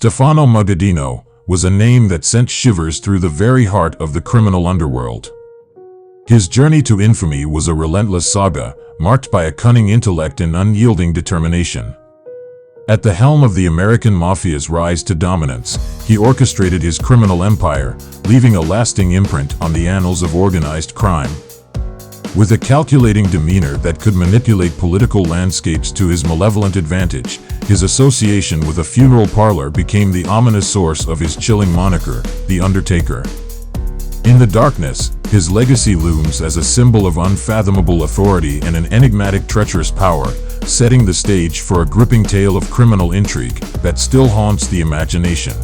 Stefano Magaddino was a name that sent shivers through the very heart of the criminal underworld. His journey to infamy was a relentless saga, marked by a cunning intellect and unyielding determination. At the helm of the American Mafia's rise to dominance, he orchestrated his criminal empire, leaving a lasting imprint on the annals of organized crime. With a calculating demeanor that could manipulate political landscapes to his malevolent advantage, his association with a funeral parlor became the ominous source of his chilling moniker, the Undertaker. In the darkness, his legacy looms as a symbol of unfathomable authority and an enigmatic treacherous power, setting the stage for a gripping tale of criminal intrigue that still haunts the imagination.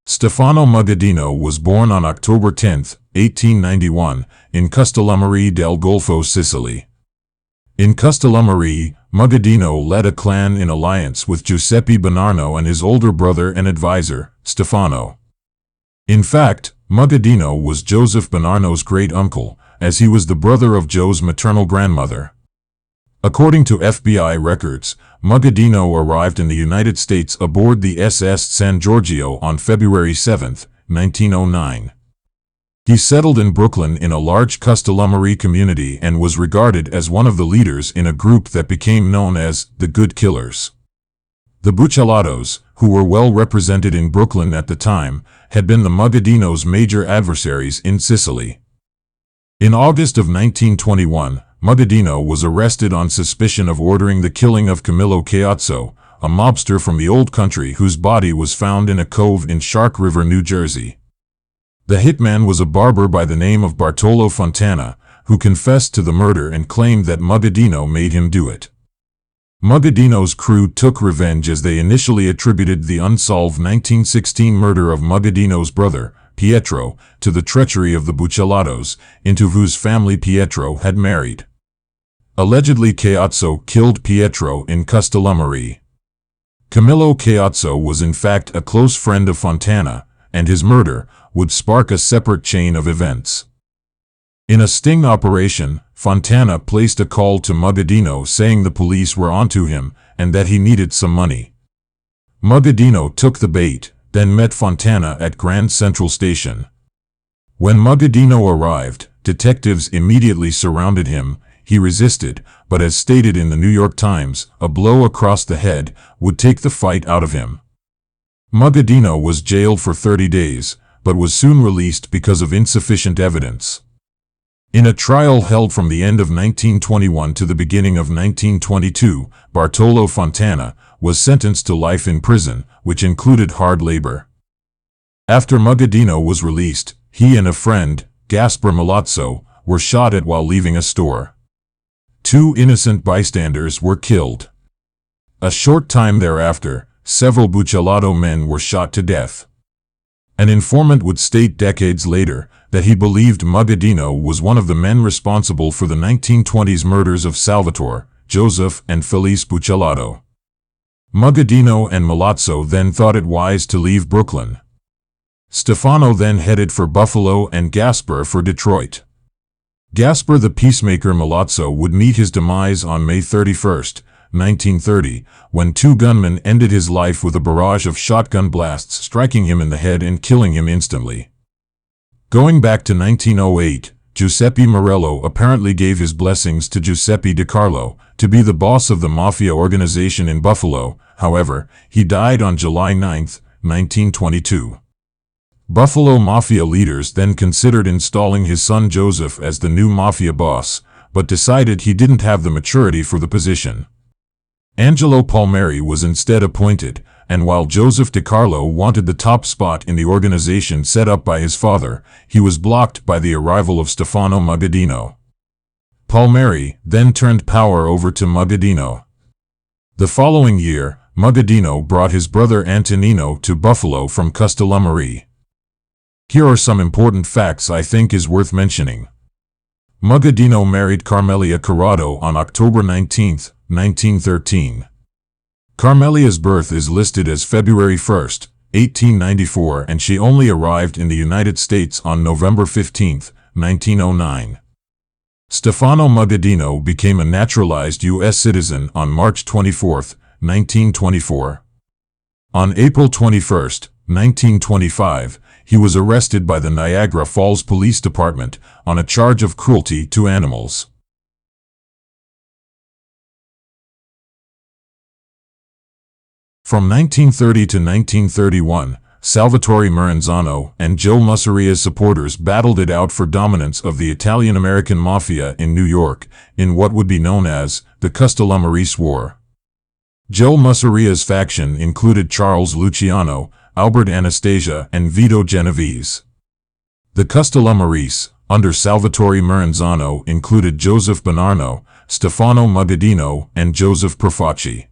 Stefano Magaddino was born on October 10, 1891, in Castellammare del Golfo, Sicily. In Castellammare, Magaddino led a clan in alliance with Giuseppe Bonanno and his older brother and advisor, Stefano. In fact, Magaddino was Joseph Bonanno's great-uncle, as he was the brother of Joe's maternal grandmother. According to FBI records, Magaddino arrived in the United States aboard the SS San Giorgio on February 7, 1909. He settled in Brooklyn in a large Castellammare community and was regarded as one of the leaders in a group that became known as the Good Killers. The Buccellatos, who were well represented in Brooklyn at the time, had been the Magaddino's major adversaries in Sicily. In August of 1921, Magaddino was arrested on suspicion of ordering the killing of Camillo Chiazzo, a mobster from the old country whose body was found in a cove in Shark River, New Jersey. The hitman was a barber by the name of Bartolo Fontana, who confessed to the murder and claimed that Magaddino made him do it. Magaddino's crew took revenge as they initially attributed the unsolved 1916 murder of Magaddino's brother, Pietro, to the treachery of the Buccellatos, into whose family Pietro had married. Allegedly, Chiazzo killed Pietro in Castellammare. Camillo Chiazzo was in fact a close friend of Fontana, and his murder would spark a separate chain of events. In a sting operation, Fontana placed a call to Magaddino saying the police were onto him and that he needed some money. Magaddino took the bait, then met Fontana at Grand Central Station. When Magaddino arrived, detectives immediately surrounded him. He resisted, but as stated in the New York Times, a blow across the head would take the fight out of him. Magaddino was jailed for 30 days, but was soon released because of insufficient evidence. In a trial held from the end of 1921 to the beginning of 1922, Bartolo Fontana was sentenced to life in prison, which included hard labor. After Magaddino was released, he and a friend, Gaspar Milazzo, were shot at while leaving a store. 2 innocent bystanders were killed. A short time thereafter, several Buccellato men were shot to death. An informant would state decades later that he believed Magaddino was one of the men responsible for the 1920s murders of Salvatore, Joseph, and Felice Buccellato. Magaddino and Milazzo then thought it wise to leave Brooklyn. Stefano then headed for Buffalo and Gaspar for Detroit. Gaspar the peacemaker Milazzo would meet his demise on May 31, 1930, when 2 gunmen ended his life with a barrage of shotgun blasts, striking him in the head and killing him instantly. Going back to 1908, Giuseppe Morello apparently gave his blessings to Giuseppe DiCarlo to be the boss of the Mafia organization in Buffalo. However, he died on July 9, 1922. Buffalo Mafia leaders then considered installing his son Joseph as the new Mafia boss, but decided he didn't have the maturity for the position. Angelo Palmieri was instead appointed, and while Joseph DiCarlo wanted the top spot in the organization set up by his father, he was blocked by the arrival of Stefano Magaddino. Palmieri then turned power over to Magaddino. The following year, Magaddino brought his brother Antonino to Buffalo from Castellammare. Here are some important facts I think is worth mentioning. Magaddino married Carmelia Corrado on October 19, 1913. Carmelia's birth is listed as February 1, 1894, and she only arrived in the United States on November 15, 1909. Stefano Magaddino became a naturalized U.S. citizen on March 24, 1924. On April 21, 1925, he was arrested by the Niagara Falls Police Department on a charge of cruelty to animals. From 1930 to 1931, Salvatore Maranzano and Joe Mussaria's supporters battled it out for dominance of the Italian-American Mafia in New York, in what would be known as the Castellamarese War. Joe Mussaria's faction included Charles Luciano, Albert Anastasia, and Vito Genovese. The Castellamarese, under Salvatore Maranzano, included Joseph Bonanno, Stefano Magaddino, and Joseph Profaci.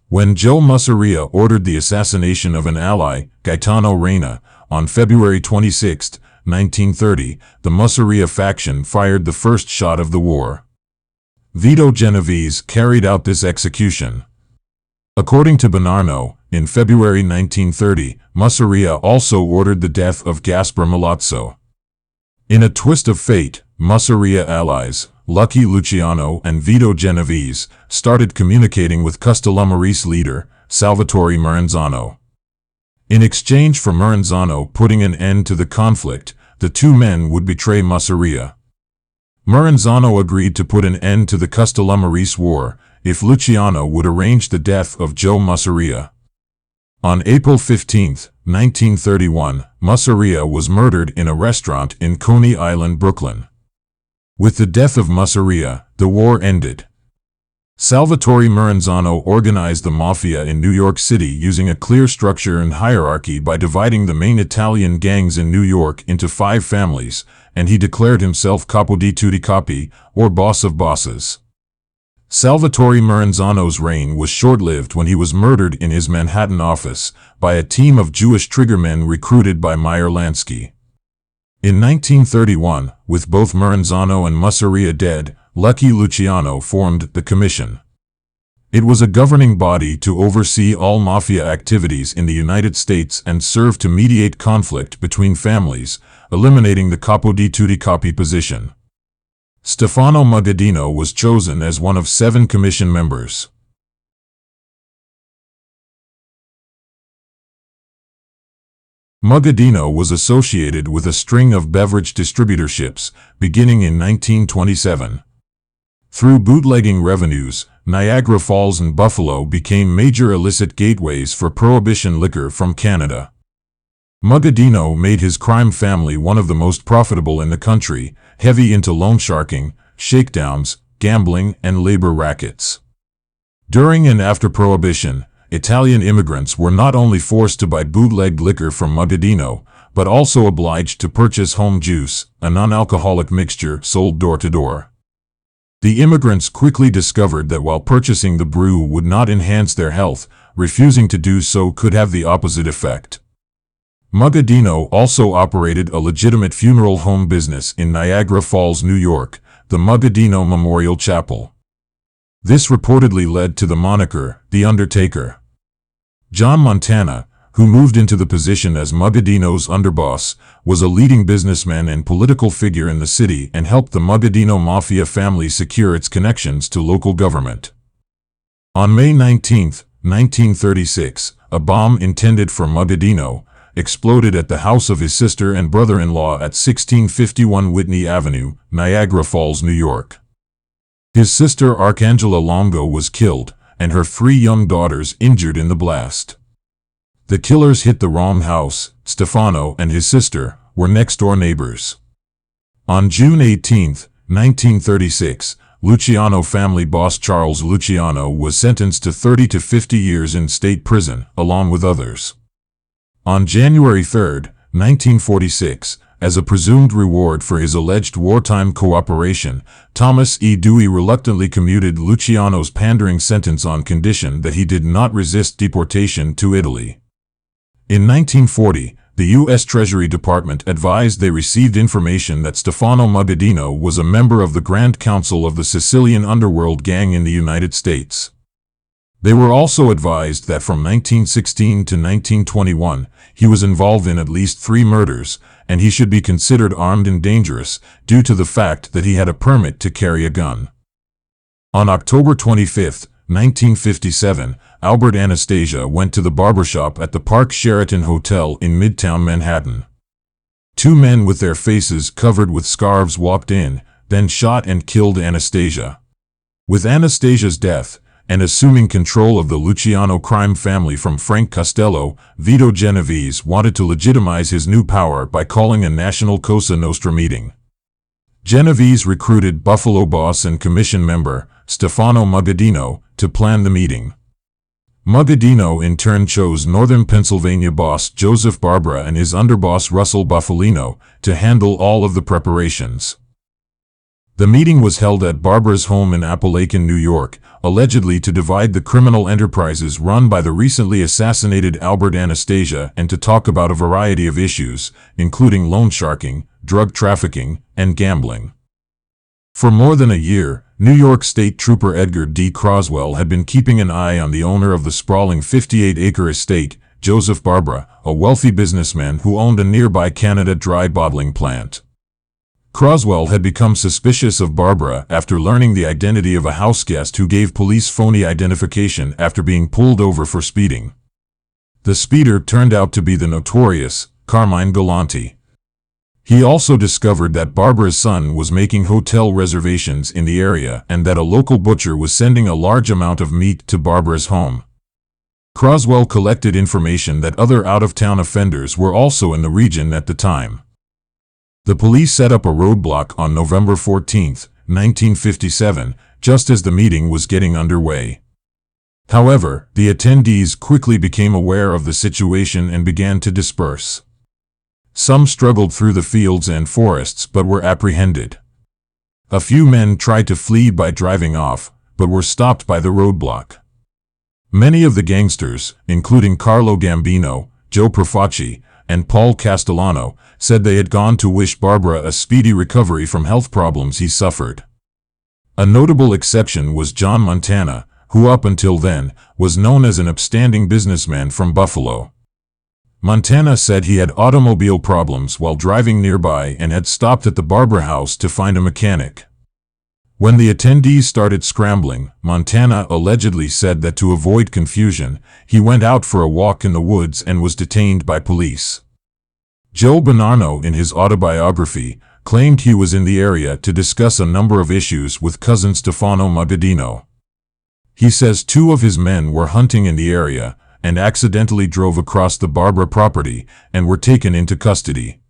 When Joe Mussaria ordered the assassination of an ally, Gaetano Reina, on February 26, 1930, the Mussaria faction fired the first shot of the war. Vito Genovese carried out this execution. According to Bonanno, in February 1930, Mussaria also ordered the death of Gaspar Milazzo. In a twist of fate, Mussaria allies, Lucky Luciano and Vito Genovese, started communicating with Castellamarese leader, Salvatore Maranzano. In exchange for Maranzano putting an end to the conflict, the two men would betray Mussaria. Maranzano agreed to put an end to the Castellamarese War if Luciano would arrange the death of Joe Mussaria. On April 15, 1931, Mussaria was murdered in a restaurant in Coney Island, Brooklyn. With the death of Mussaria, the war ended. Salvatore Maranzano organized the Mafia in New York City using a clear structure and hierarchy by dividing the main Italian gangs in New York into 5 families, and he declared himself capo di tutti capi, or boss of bosses. Salvatore Maranzano's reign was short-lived when he was murdered in his Manhattan office by a team of Jewish triggermen recruited by Meyer Lansky. In 1931, with both Maranzano and Mussaria dead, Lucky Luciano formed the Commission. It was a governing body to oversee all mafia activities in the United States and serve to mediate conflict between families, eliminating the capo di tutti capi position. Stefano Magaddino was chosen as one of 7 commission members. Magaddino was associated with a string of beverage distributorships, beginning in 1927. Through bootlegging revenues, Niagara Falls and Buffalo became major illicit gateways for prohibition liquor from Canada. Magaddino made his crime family one of the most profitable in the country, heavy into loan sharking, shakedowns, gambling, and labor rackets. During and after Prohibition, Italian immigrants were not only forced to buy bootlegged liquor from Magaddino, but also obliged to purchase home juice, a non-alcoholic mixture sold door to door. The immigrants quickly discovered that while purchasing the brew would not enhance their health, refusing to do so could have the opposite effect. Magaddino also operated a legitimate funeral home business in Niagara Falls, New York, the Magaddino Memorial Chapel. This reportedly led to the moniker, the Undertaker. John Montana, who moved into the position as Magaddino's underboss, was a leading businessman and political figure in the city and helped the Magaddino Mafia family secure its connections to local government. On May 19, 1936, a bomb intended for Magaddino exploded at the house of his sister and brother-in-law at 1651 Whitney Avenue, Niagara Falls, New York. His sister Arcangela Longo was killed, and her 3 young daughters injured in the blast. The killers hit the wrong house. Stefano and his sister were next-door neighbors. On June 18, 1936, Luciano family boss Charles Luciano was sentenced to 30 to 50 years in state prison, along with others. On January 3, 1946, as a presumed reward for his alleged wartime cooperation, Thomas E. Dewey reluctantly commuted Luciano's pandering sentence on condition that he did not resist deportation to Italy. In 1940, the U.S. Treasury Department advised they received information that Stefano Magaddino was a member of the Grand Council of the Sicilian underworld gang in the United States. They were also advised that from 1916 to 1921, he was involved in at least 3 murders, and he should be considered armed and dangerous due to the fact that he had a permit to carry a gun. On October 25, 1957, Albert Anastasia went to the barbershop at the Park Sheraton Hotel in Midtown Manhattan. 2 men with their faces covered with scarves walked in, then shot and killed Anastasia. With Anastasia's death, and assuming control of the Luciano crime family from Frank Costello, Vito Genovese wanted to legitimize his new power by calling a national Cosa Nostra meeting. Genovese recruited Buffalo boss and commission member, Stefano Magaddino, to plan the meeting. Magaddino in turn chose Northern Pennsylvania boss Joseph Barbara and his underboss Russell Buffalino to handle all of the preparations. The meeting was held at Barbara's home in Apalachin, New York, allegedly to divide the criminal enterprises run by the recently assassinated Albert Anastasia and to talk about a variety of issues, including loan sharking, drug trafficking, and gambling. For more than a year, New York State Trooper Edgar D. Croswell had been keeping an eye on the owner of the sprawling 58-acre estate, Joseph Barbara, a wealthy businessman who owned a nearby Canada dry bottling plant. Croswell had become suspicious of Barbara after learning the identity of a houseguest who gave police phony identification after being pulled over for speeding. The speeder turned out to be the notorious Carmine Galante. He also discovered that Barbara's son was making hotel reservations in the area and that a local butcher was sending a large amount of meat to Barbara's home. Croswell collected information that other out-of-town offenders were also in the region at the time. The police set up a roadblock on November 14, 1957, just as the meeting was getting underway. However, the attendees quickly became aware of the situation and began to disperse. Some struggled through the fields and forests but were apprehended. A few men tried to flee by driving off, but were stopped by the roadblock. Many of the gangsters, including Carlo Gambino, Joe Profaci, and Paul Castellano, said they had gone to wish Barbara a speedy recovery from health problems he suffered. A notable exception was John Montana, who up until then was known as an upstanding businessman from Buffalo. Montana said he had automobile problems while driving nearby and had stopped at the Barbara house to find a mechanic. When the attendees started scrambling, Montana allegedly said that to avoid confusion, he went out for a walk in the woods and was detained by police. Joe Bonanno, in his autobiography, claimed he was in the area to discuss a number of issues with cousin Stefano Magaddino. He says 2 of his men were hunting in the area and accidentally drove across the Barbara property and were taken into custody.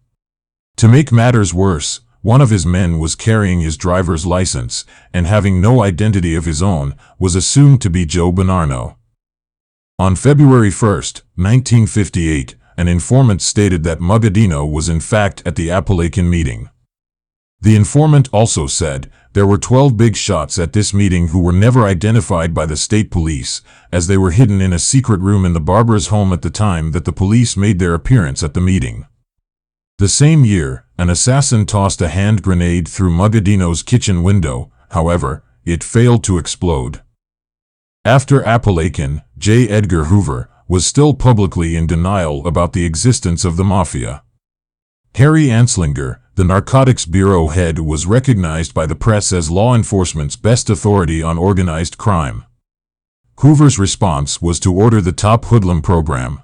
To make matters worse, one of his men was carrying his driver's license and, having no identity of his own, was assumed to be Joe Bonanno. On February 1, 1958, an informant stated that Magaddino was in fact at the Apalachin meeting. The informant also said there were 12 big shots at this meeting who were never identified by the state police, as they were hidden in a secret room in the Barbara's home at the time that the police made their appearance at the meeting. The same year, an assassin tossed a hand grenade through Magaddino's kitchen window. However, it failed to explode. After Apalachin, J. Edgar Hoover was still publicly in denial about the existence of the Mafia. Harry Anslinger, the Narcotics Bureau head, was recognized by the press as law enforcement's best authority on organized crime. Hoover's response was to order the Top Hoodlum program.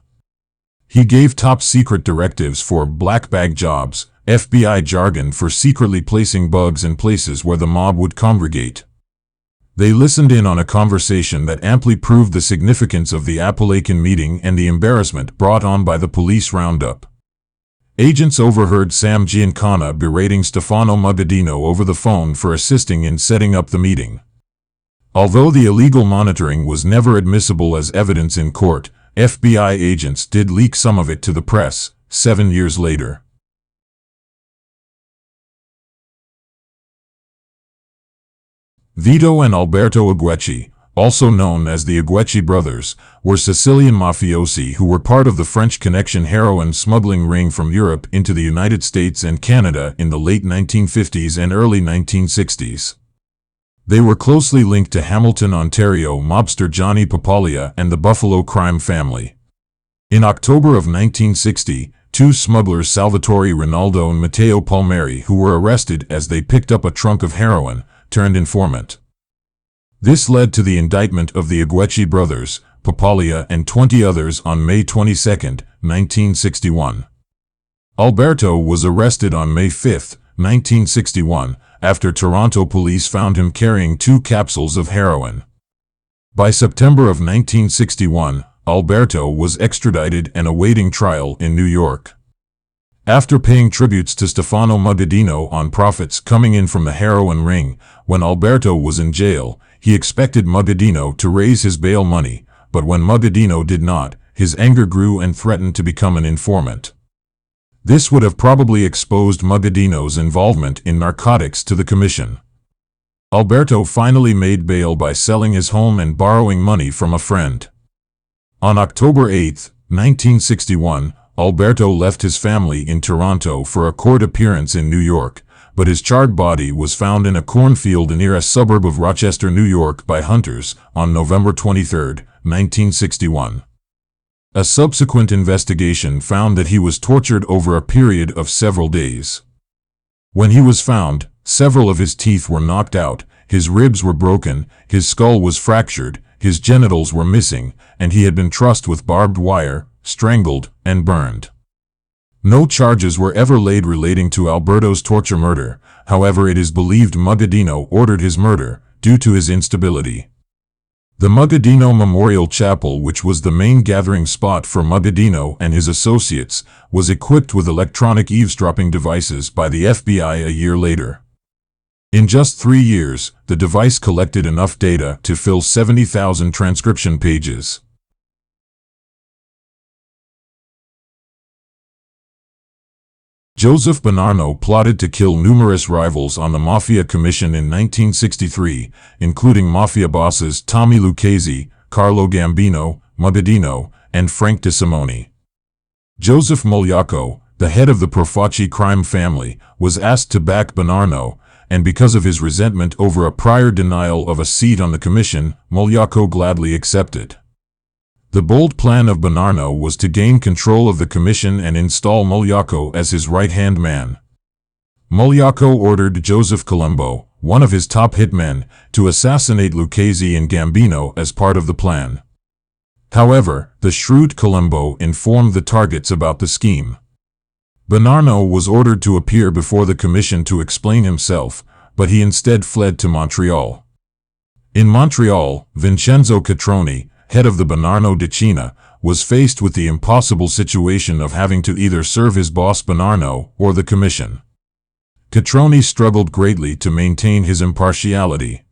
He gave top-secret directives for black bag jobs, FBI jargon for secretly placing bugs in places where the mob would congregate. They listened in on a conversation that amply proved the significance of the Apalachin meeting and the embarrassment brought on by the police roundup. Agents overheard Sam Giancana berating Stefano Magaddino over the phone for assisting in setting up the meeting. Although the illegal monitoring was never admissible as evidence in court, FBI agents did leak some of it to the press 7 years later. Vito and Alberto Aguecci, also known as the Aguecci brothers, were Sicilian mafiosi who were part of the French Connection heroin smuggling ring from Europe into the United States and Canada in the late 1950s and early 1960s. They were closely linked to Hamilton, Ontario mobster Johnny Papalia and the Buffalo crime family. In October of 1960, two smugglers Salvatore Rinaldo and Matteo Palmieri, who were arrested as they picked up a trunk of heroin, turned informant. This led to the indictment of the Aguechi brothers, Papalia and 20 others on May 22, 1961. Alberto was arrested on May 5, 1961, after Toronto police found him carrying 2 capsules of heroin. By September of 1961, Alberto was extradited and awaiting trial in New York. After paying tributes to Stefano Magaddino on profits coming in from the heroin ring, when Alberto was in jail, he expected Magaddino to raise his bail money, but when Magaddino did not, his anger grew and threatened to become an informant. This would have probably exposed Magaddino's involvement in narcotics to the Commission. Alberto finally made bail by selling his home and borrowing money from a friend. On October 8, 1961, Alberto left his family in Toronto for a court appearance in New York, but his charred body was found in a cornfield near a suburb of Rochester, New York by hunters on November 23, 1961. A subsequent investigation found that he was tortured over a period of several days. When he was found, several of his teeth were knocked out, his ribs were broken, his skull was fractured, his genitals were missing, and he had been trussed with barbed wire, strangled, and burned. No charges were ever laid relating to Alberto's torture murder. However, it is believed Magaddino ordered his murder, due to his instability. The Magaddino Memorial Chapel, which was the main gathering spot for Magaddino and his associates, was equipped with electronic eavesdropping devices by the FBI a year later. In just 3 years, the device collected enough data to fill 70,000 transcription pages. Joseph Bonanno plotted to kill numerous rivals on the Mafia Commission in 1963, including Mafia bosses Tommy Lucchese, Carlo Gambino, Magaddino, and Frank De Simone. Joseph Mogliacco, the head of the Profaci crime family, was asked to back Bonanno, and because of his resentment over a prior denial of a seat on the commission, Mogliacco gladly accepted. The bold plan of Bonanno was to gain control of the commission and install Mogliacco as his right-hand man. Mogliacco ordered Joseph Colombo, one of his top hitmen, to assassinate Lucchese and Gambino as part of the plan. However, the shrewd Colombo informed the targets about the scheme. Bonanno was ordered to appear before the commission to explain himself, but he instead fled to Montreal. In Montreal, Vincenzo Catroni, head of the Bonanno Decina, was faced with the impossible situation of having to either serve his boss Bonanno or the commission. Catroni struggled greatly to maintain his impartiality.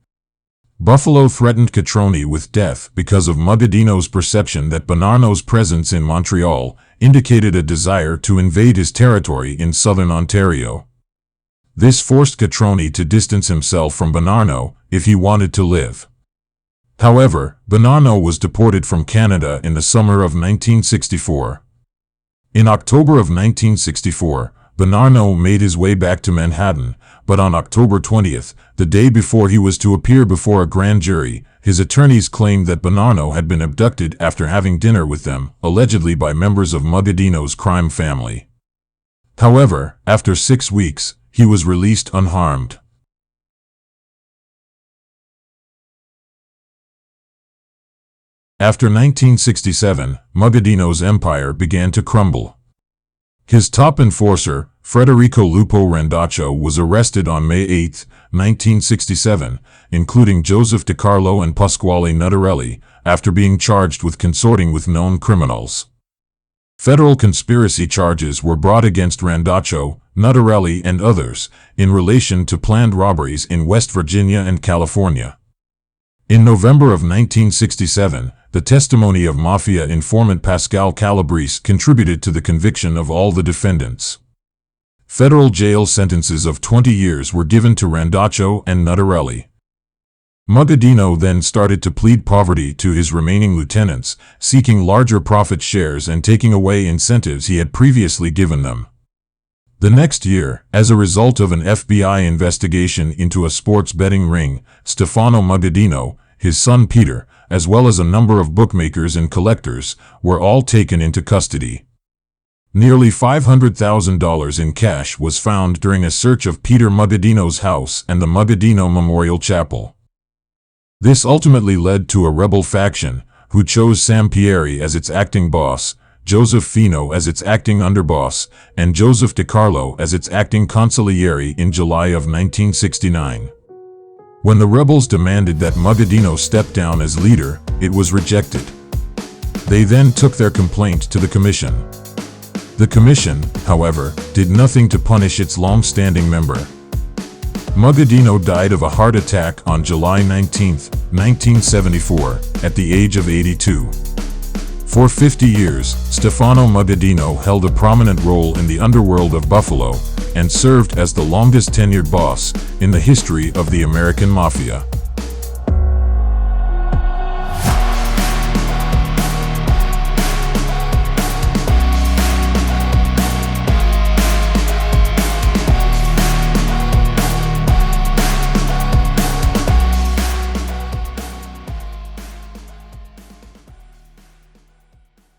Buffalo threatened Catroni with death because of Magaddino's perception that Bonanno's presence in Montreal indicated a desire to invade his territory in southern Ontario. This forced Catroni to distance himself from Bonanno if he wanted to live. However, Bonanno was deported from Canada in the summer of 1964. In October of 1964, Bonanno made his way back to Manhattan, but on October 20th, the day before he was to appear before a grand jury, his attorneys claimed that Bonanno had been abducted after having dinner with them, allegedly by members of Magaddino's crime family. However, after 6 weeks, he was released unharmed. After 1967, Magaddino's empire began to crumble. His top enforcer, Federico Lupo Randaccio, was arrested on May 8, 1967, including Joseph DiCarlo and Pasquale Nuttarelli, after being charged with consorting with known criminals. Federal conspiracy charges were brought against Randaccio, Nuttarelli, and others, in relation to planned robberies in West Virginia and California. In November of 1967, the testimony of Mafia informant Pascal Calabrese contributed to the conviction of all the defendants. Federal jail sentences of 20 years were given to Randaccio and Nuttarelli. Magaddino then started to plead poverty to his remaining lieutenants, seeking larger profit shares and taking away incentives he had previously given them. The next year, as a result of an FBI investigation into a sports betting ring, Stefano Magaddino, his son Peter, as well as a number of bookmakers and collectors, were all taken into custody. Nearly $500,000 in cash was found during a search of Peter Magaddino's house and the Magaddino Memorial Chapel. This ultimately led to a rebel faction, who chose Sampieri as its acting boss, Joseph Fino as its acting underboss, and Joseph DiCarlo as its acting consigliere in July of 1969. When the rebels demanded that Magaddino step down as leader, it was rejected. They then took their complaint to the commission. The commission, however, did nothing to punish its long-standing member. Magaddino died of a heart attack on July 19, 1974, at the age of 82. For 50 years, Stefano Magaddino held a prominent role in the underworld of Buffalo and served as the longest-tenured boss in the history of the American Mafia.